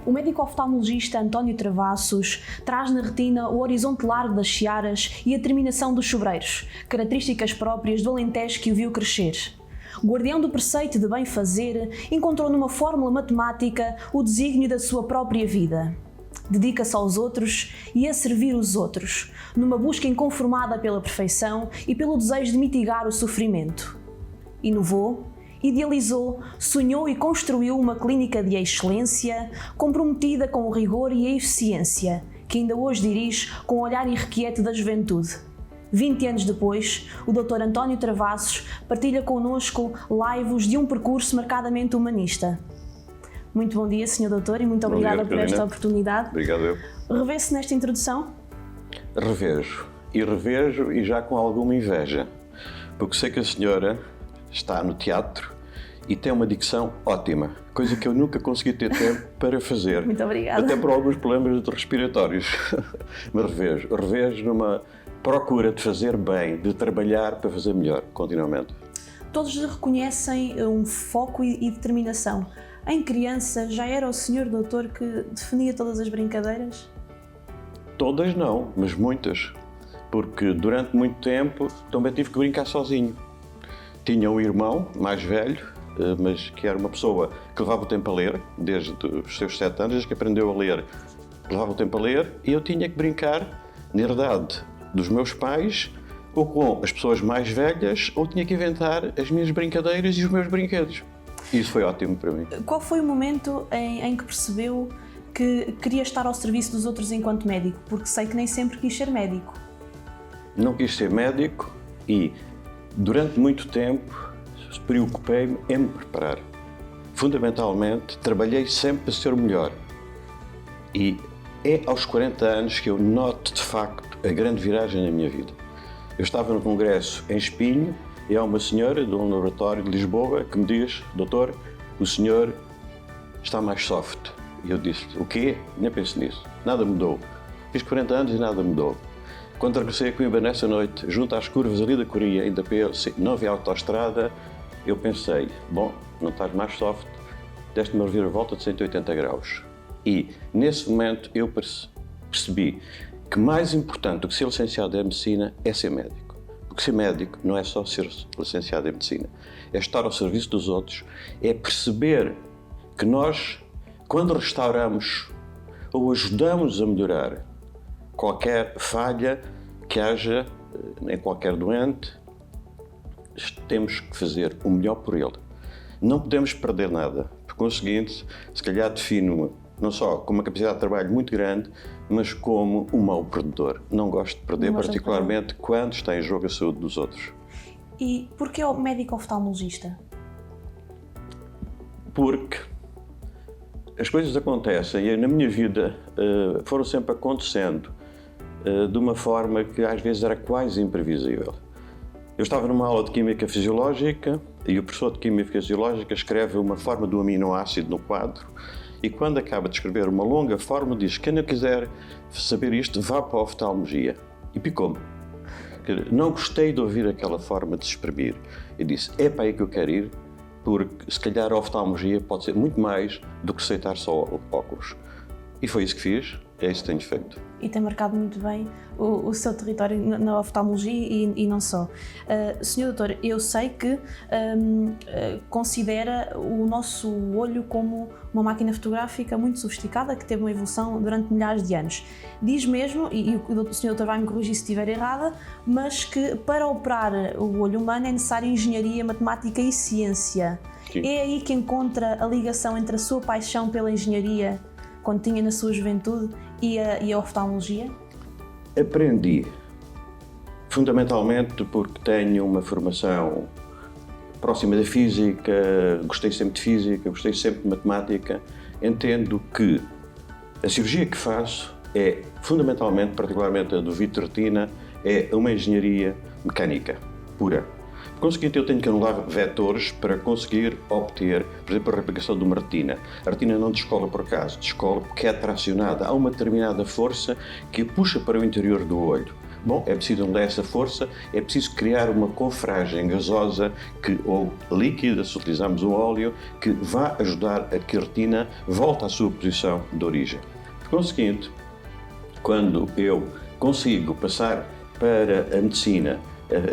O médico oftalmologista António Travassos traz na retina o horizonte largo das searas e a terminação dos sobreiros, características próprias do Alentejo que o viu crescer. Guardião do preceito de bem fazer, encontrou numa fórmula matemática o desígnio da sua própria vida. Dedica-se aos outros e a servir os outros, numa busca inconformada pela perfeição e pelo desejo de mitigar o sofrimento. Inovou, idealizou, sonhou e construiu uma clínica de excelência, comprometida com o rigor e a eficiência, que ainda hoje dirige com o olhar irrequieto da juventude. 20 anos depois, o Dr. António Travassos partilha connosco laivos de um percurso marcadamente humanista. Muito bom dia, Sr. Doutor, e muito obrigada por esta oportunidade. Obrigado eu. Revê-se nesta introdução? Revejo e já com alguma inveja, porque sei que a senhora está no teatro e tem uma dicção ótima, coisa que eu nunca consegui ter tempo para fazer. Muito obrigada. Até por alguns problemas respiratórios. Me revejo numa procura de fazer bem, de trabalhar para fazer melhor, continuamente. Todos reconhecem um foco e determinação. Em criança, já era o Sr. Doutor que definia todas as brincadeiras? Todas não, mas muitas. Porque durante muito tempo também tive que brincar sozinho. Tinha um irmão mais velho, mas que era uma pessoa que levava o tempo a ler, desde os seus 7 anos, desde que aprendeu a ler, levava o tempo a ler, e eu tinha que brincar na herdade dos meus pais, ou com as pessoas mais velhas, ou tinha que inventar as minhas brincadeiras e os meus brinquedos. Isso foi ótimo para mim. Qual foi o momento em que percebeu que queria estar ao serviço dos outros enquanto médico? Porque sei que nem sempre quis ser médico. Não quis ser médico e, durante muito tempo, preocupei-me em me preparar. Fundamentalmente, trabalhei sempre para ser o melhor. E é aos 40 anos que eu noto, de facto, a grande viragem na minha vida. Eu estava no congresso em Espinho e há uma senhora de um laboratório de Lisboa que me diz: doutor, o senhor está mais soft. E eu disse: o quê? Nem penso nisso. Nada mudou. Fiz 40 anos e nada mudou. Quando regressei a Coimbra nessa noite, junto às curvas ali da Coria, ainda não havia autoestrada, eu pensei: bom, não estás mais soft, deste-me a reviravolta de 180 graus. E, nesse momento, eu percebi que mais importante do que ser licenciado em Medicina é ser médico. Porque ser médico não é só ser licenciado em Medicina, é estar ao serviço dos outros, é perceber que nós, quando restauramos ou ajudamos a melhorar qualquer falha que haja em qualquer doente, temos que fazer o melhor por ele. Não podemos perder nada. Por conseguinte, se calhar defino-me não só com uma capacidade de trabalho muito grande, mas como um mau perdedor. Não gosto de perder, particularmente quando está em jogo a saúde dos outros. E porquê o médico oftalmologista? Porque as coisas acontecem e na minha vida foram sempre acontecendo de uma forma que às vezes era quase imprevisível. Eu estava numa aula de Química Fisiológica e o professor de Química Fisiológica escreve uma forma do aminoácido no quadro e quando acaba de escrever uma longa forma diz: quem não quiser saber isto, vá para a oftalmologia. E picou-me. Não gostei de ouvir aquela forma de se exprimir. E disse: é para aí que eu quero ir, porque se calhar a oftalmologia pode ser muito mais do que receitar só óculos. E foi isso que fiz, é isso que tenho feito. E tem marcado muito bem o seu território na oftalmologia e não só. Sr. Doutor, eu sei que considera o nosso olho como uma máquina fotográfica muito sofisticada que teve uma evolução durante milhares de anos. Diz mesmo, e o Sr. Doutor vai me corrigir se estiver errada, mas que para operar o olho humano é necessário engenharia, matemática e ciência. Sim. É aí que encontra a ligação entre a sua paixão pela engenharia quando tinha na sua juventude e a oftalmologia? Aprendi, fundamentalmente porque tenho uma formação próxima da física, gostei sempre de física, gostei sempre de matemática. Entendo que a cirurgia que faço é fundamentalmente, particularmente a do vitro-retina, é uma engenharia mecânica pura. Por conseguinte, eu tenho que anular vetores para conseguir obter, por exemplo, a replicação de uma retina. A retina não descola por acaso, descola porque é tracionada. Há uma determinada força que a puxa para o interior do olho. Bom, é preciso dar essa força, é preciso criar uma cofragem gasosa ou líquida, se utilizarmos o óleo, que vá ajudar a que a retina volte à sua posição de origem. Por conseguinte, quando eu consigo passar para a medicina,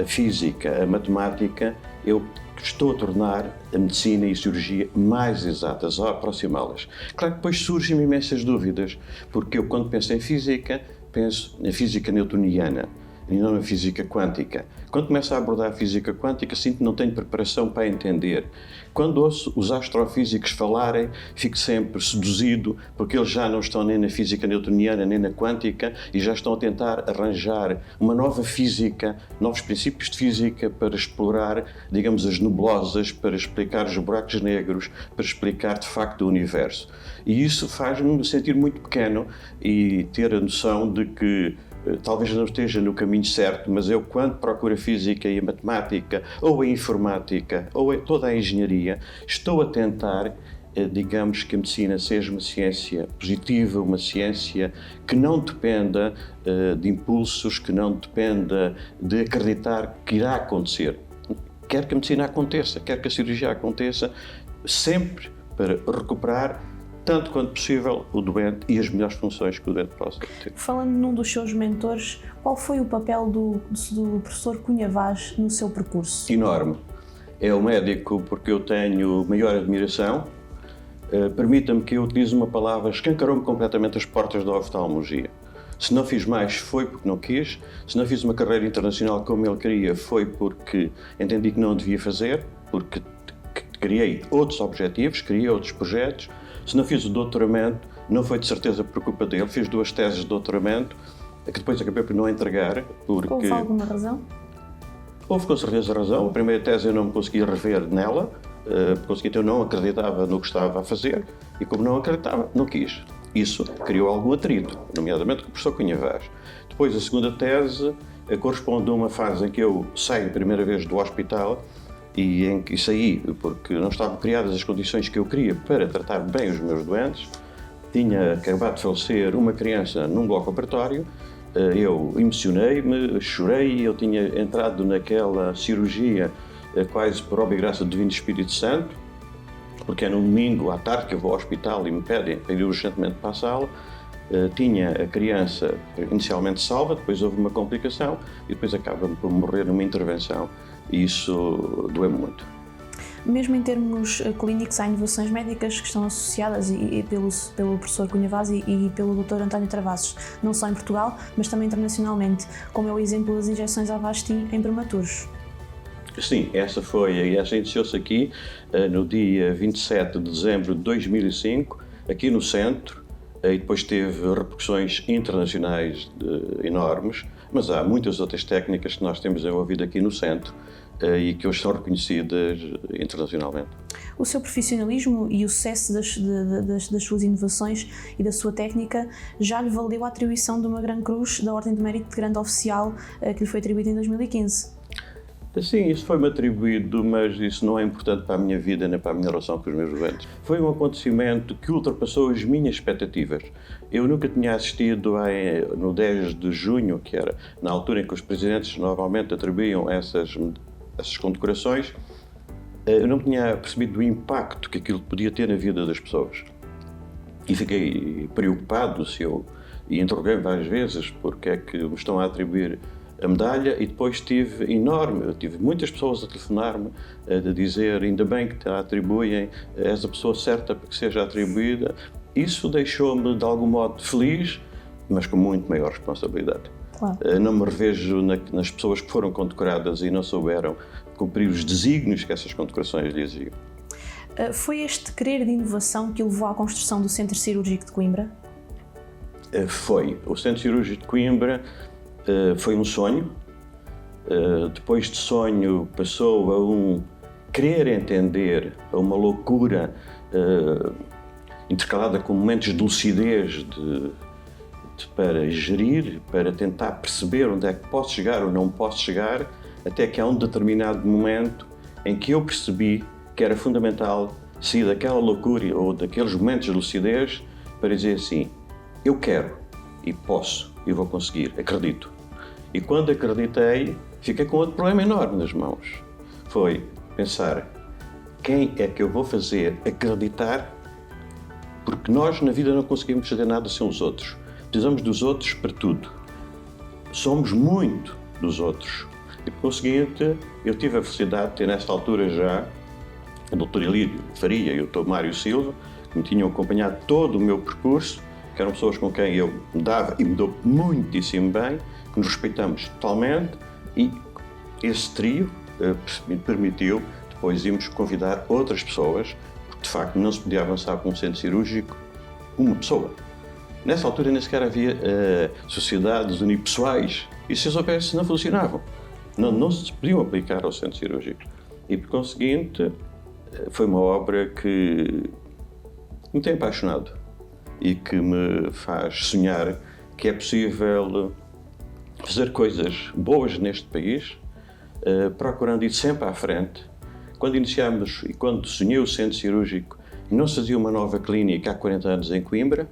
a física, a matemática, eu estou a tornar a medicina e a cirurgia mais exatas, a aproximá-las. Claro que depois surgem imensas dúvidas, porque eu, quando penso em física, penso na física newtoniana e não na física quântica. Quando começo a abordar a física quântica, sinto que não tenho preparação para entender. Quando ouço os astrofísicos falarem, fico sempre seduzido, porque eles já não estão nem na física newtoniana, nem na quântica, e já estão a tentar arranjar uma nova física, novos princípios de física para explorar, digamos, as nebulosas, para explicar os buracos negros, para explicar, de facto, o universo. E isso faz-me sentir muito pequeno e ter a noção de que talvez não esteja no caminho certo, mas eu, quando procuro a física e a matemática, ou a informática, ou toda a engenharia, estou a tentar, digamos, que a medicina seja uma ciência positiva, uma ciência que não dependa de impulsos, que não dependa de acreditar que irá acontecer. Quer que a medicina aconteça, quer que a cirurgia aconteça, sempre para recuperar tanto quanto possível o doente e as melhores funções que o doente possa ter. Falando num dos seus mentores, qual foi o papel do professor Cunha Vaz no seu percurso? Enorme. É o médico porque eu tenho maior admiração. Permita-me que eu utilize uma palavra, escancarou-me completamente as portas da oftalmologia. Se não fiz mais, foi porque não quis. Se não fiz uma carreira internacional como ele queria, foi porque entendi que não devia fazer, porque criei outros objetivos, criei outros projetos. Se não fiz o doutoramento, não foi de certeza por culpa dele. Fiz 2 teses de doutoramento, que depois acabei por não entregar, porque... Houve alguma razão? Houve com certeza razão. A primeira tese eu não me conseguia rever nela, porque eu não acreditava no que estava a fazer, e como não acreditava, não quis. Isso criou algum atrito, nomeadamente com o professor Cunha Vaz. Depois, a segunda tese corresponde a uma fase em que eu saio a primeira vez do hospital, e em que saí porque não estavam criadas as condições que eu queria para tratar bem os meus doentes. Tinha acabado de falecer uma criança num bloco operatório, eu emocionei-me, chorei, eu tinha entrado naquela cirurgia quase por obra e graça do Divino Espírito Santo, porque é no domingo à tarde que eu vou ao hospital e me pedem para ir urgentemente para a sala. Tinha a criança inicialmente salva, depois houve uma complicação e depois acaba por morrer numa intervenção. E isso doeu muito. Mesmo em termos clínicos, há inovações médicas que estão associadas pelo professor Cunha Vaz e pelo Dr. António Travassos, não só em Portugal, mas também internacionalmente, como é o exemplo das injeções Avastin em prematuros. Sim, essa iniciou-se aqui no dia 27 de dezembro de 2005, aqui no centro, e depois teve repercussões internacionais enormes, mas há muitas outras técnicas que nós temos desenvolvido aqui no centro e que hoje são reconhecidas internacionalmente. O seu profissionalismo e o sucesso das suas inovações e da sua técnica já lhe valeu a atribuição de uma Grande Cruz da Ordem de Mérito de Grande Oficial que lhe foi atribuída em 2015. Sim, isso foi-me atribuído, mas isso não é importante para a minha vida nem para a minha relação com os meus doentes. Foi um acontecimento que ultrapassou as minhas expectativas. Eu nunca tinha assistido no 10 de junho, que era na altura em que os presidentes normalmente atribuíam essas condecorações, eu não tinha percebido o impacto que aquilo podia ter na vida das pessoas. E fiquei preocupado e interroguei várias vezes porque é que me estão a atribuir a medalha, e depois tive muitas pessoas a telefonar-me, a dizer ainda bem que te atribuem, és a pessoa certa para que seja atribuída. Isso deixou-me de algum modo feliz, mas com muito maior responsabilidade. Claro. Não me revejo nas pessoas que foram condecoradas e não souberam cumprir os desígnios que essas condecorações lhe exigiam. Foi este querer de inovação que o levou à construção do Centro Cirúrgico de Coimbra? Foi. O Centro Cirúrgico de Coimbra foi um sonho. Depois de sonho passou a um querer entender, a uma loucura intercalada com momentos de lucidez para gerir, para tentar perceber onde é que posso chegar ou não posso chegar, até que há um determinado momento em que eu percebi que era fundamental sair daquela loucura ou daqueles momentos de lucidez para dizer assim: eu quero e posso e vou conseguir, acredito. E quando acreditei, fiquei com outro problema enorme nas mãos. Foi pensar, quem é que eu vou fazer acreditar? Porque nós na vida não conseguimos fazer nada sem os outros. Precisamos dos outros para tudo. Somos muito dos outros. E por conseguinte, eu tive a felicidade de ter nessa altura já o Dr. Elídio Faria e o Dr. Mário Silva, que me tinham acompanhado todo o meu percurso, que eram pessoas com quem eu me dava e me dou muitíssimo bem, que nos respeitamos totalmente, e esse trio me permitiu depois irmos convidar outras pessoas, porque de facto não se podia avançar com um centro cirúrgico uma pessoa. Nessa altura nem sequer havia sociedades unipessoais, e se soubesse não funcionavam. Não se podiam aplicar ao centro cirúrgico. E por conseguinte, foi uma obra que me tem apaixonado e que me faz sonhar que é possível fazer coisas boas neste país, procurando ir sempre à frente. Quando iniciámos e quando sonhei o centro cirúrgico, não se fazia uma nova clínica há 40 anos em Coimbra.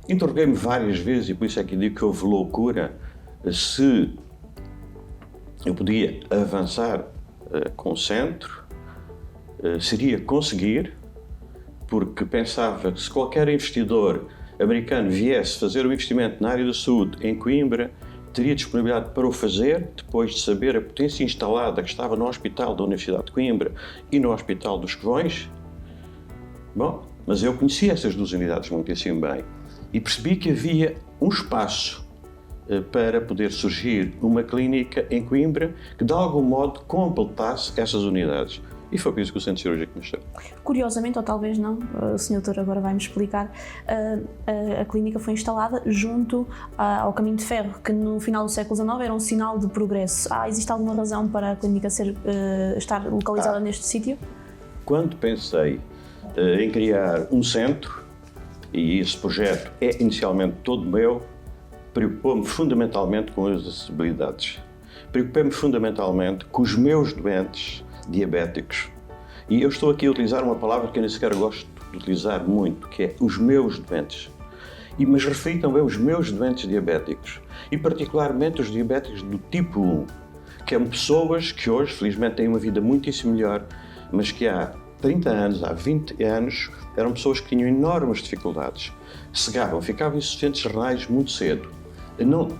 Interroguei-me várias vezes, e por isso é que digo que houve loucura, se eu podia avançar com o centro, seria conseguir, porque pensava que se qualquer investidor americano viesse fazer um investimento na área da saúde em Coimbra, teria disponibilidade para o fazer, depois de saber a potência instalada que estava no Hospital da Universidade de Coimbra e no Hospital dos Covões. Bom, mas eu conhecia essas duas unidades muitíssimo bem e percebi que havia um espaço para poder surgir uma clínica em Coimbra que de algum modo completasse essas unidades. E foi por isso que o centro cirúrgico nasceu. Curiosamente, ou talvez não, o Sr. Doutor agora vai-me explicar, a clínica foi instalada junto ao Caminho de Ferro, que no final do século XIX era um sinal de progresso. Existe alguma razão para a clínica estar localizada neste sítio? Quando pensei em criar um centro, e esse projeto é inicialmente todo meu, preocupou-me fundamentalmente com as acessibilidades. Preocupei-me fundamentalmente com os meus doentes diabéticos. E eu estou aqui a utilizar uma palavra que eu nem sequer gosto de utilizar muito, que é os meus doentes. Mas referi também os meus doentes diabéticos. E particularmente os diabéticos do tipo 1, que são pessoas que hoje, felizmente, têm uma vida muitíssimo melhor, mas que há 30 anos, há 20 anos, eram pessoas que tinham enormes dificuldades. Cegavam, ficavam insuficientes renais muito cedo.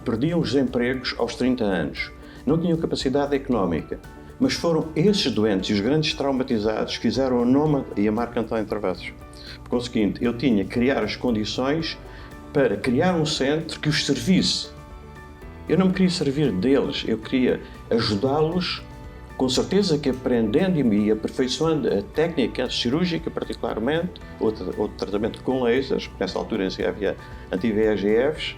Perdiam os empregos aos 30 anos. Não tinham capacidade económica. Mas foram esses doentes e os grandes traumatizados que fizeram o nome e a marca António Travassos. Por conseguinte, eu tinha que criar as condições para criar um centro que os servisse. Eu não me queria servir deles, eu queria ajudá-los, com certeza que aprendendo e aperfeiçoando a técnica cirúrgica, particularmente, outro tratamento com lasers, porque nessa altura havia anti-VEGFs,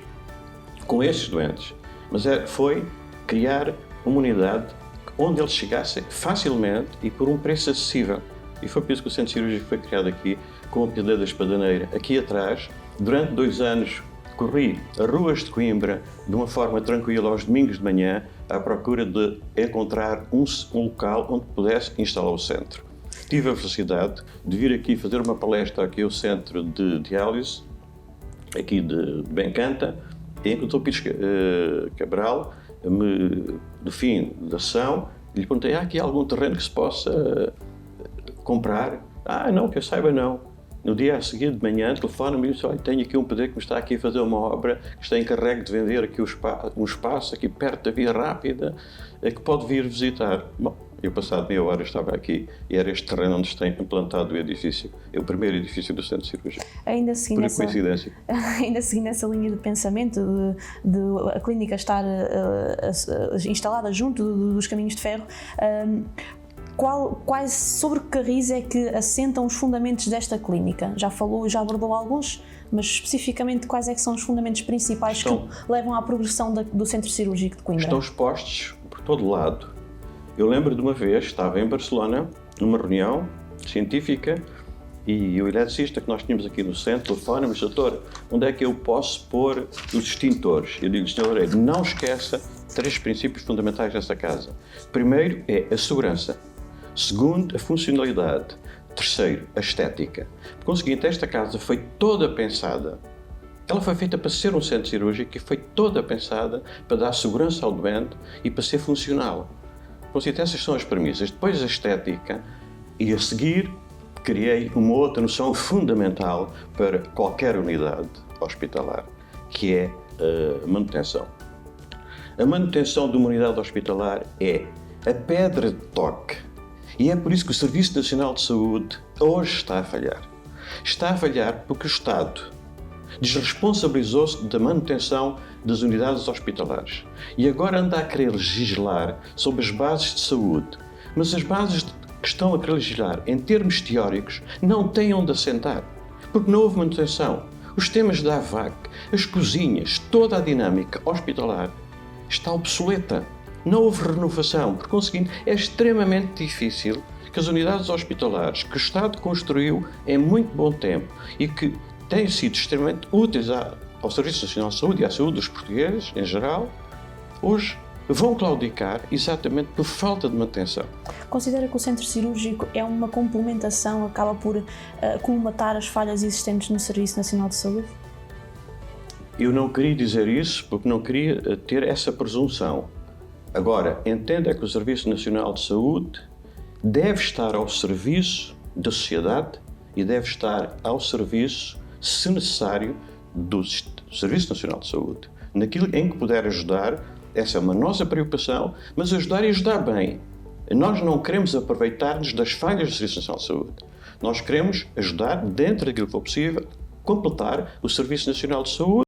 com esses doentes. Mas foi criar uma unidade onde eles chegassem facilmente e por um preço acessível. E foi por isso que o centro cirúrgico foi criado aqui, com a Piedade da Espadaneira. Aqui atrás, durante 2 anos, corri as ruas de Coimbra de uma forma tranquila aos domingos de manhã, à procura de encontrar um local onde pudesse instalar o centro. Tive a felicidade de vir aqui fazer uma palestra aqui ao centro de diálise, aqui de Bencanta, em que o Dr. Pires Cabral, no fim da ação, lhe perguntei, há aqui algum terreno que se possa comprar? Não, que eu saiba não. No dia a seguir de manhã, telefone-me e disse, olha, tenho aqui um pedreiro que me está aqui a fazer uma obra, que está encarregue de vender aqui um espaço aqui perto da Via Rápida, que pode vir visitar. Bom, eu passado meia hora estava aqui e era este terreno onde está implantado o edifício. É o primeiro edifício do centro cirúrgico. Ainda seguindo coincidência. Ainda seguindo essa linha de pensamento de a clínica estar instalada junto dos Caminhos de Ferro, sobre que carris é que assentam os fundamentos desta clínica? Já abordou alguns, mas especificamente quais é que são os fundamentos principais que levam à progressão do centro cirúrgico de Coimbra? Estão expostos por todo lado. Eu lembro de uma vez, estava em Barcelona, numa reunião científica, e o eletricista que nós tínhamos aqui no centro telefona-me e disse, doutor, onde é que eu posso pôr os extintores? Eu digo, senhor Loureiro, não esqueça 3 princípios fundamentais dessa casa. Primeiro é a segurança. Segundo, a funcionalidade. Terceiro, a estética. Por conseguinte, esta casa foi toda pensada Ela foi feita para ser um centro cirúrgico e foi toda pensada para dar segurança ao doente e para ser funcional. Portanto, essas são as premissas. Depois a estética e a seguir criei uma outra noção fundamental para qualquer unidade hospitalar, que é a manutenção. A manutenção de uma unidade hospitalar é a pedra de toque. E é por isso que o Serviço Nacional de Saúde hoje está a falhar. Está a falhar porque o Estado desresponsabilizou-se da manutenção das unidades hospitalares e agora anda a querer legislar sobre as bases de saúde. Mas as bases que estão a querer legislar, em termos teóricos, não têm onde assentar, porque não houve manutenção. Os temas da AVAC, as cozinhas, toda a dinâmica hospitalar está obsoleta. Não houve renovação. Por conseguinte, é extremamente difícil que as unidades hospitalares que o Estado construiu em muito bom tempo e que têm sido extremamente úteis ao Serviço Nacional de Saúde e à saúde dos portugueses, em geral, hoje vão claudicar exatamente por falta de manutenção. Considera que o centro cirúrgico é uma complementação, acaba por colmatar as falhas existentes no Serviço Nacional de Saúde? Eu não queria dizer isso porque não queria ter essa presunção. Agora, entenda que o Serviço Nacional de Saúde deve estar ao serviço da sociedade e deve estar ao serviço, se necessário, do Serviço Nacional de Saúde. Naquilo em que puder ajudar, essa é uma nossa preocupação, mas ajudar e ajudar bem. Nós não queremos aproveitar-nos das falhas do Serviço Nacional de Saúde. Nós queremos ajudar, dentro daquilo que for possível, completar o Serviço Nacional de Saúde.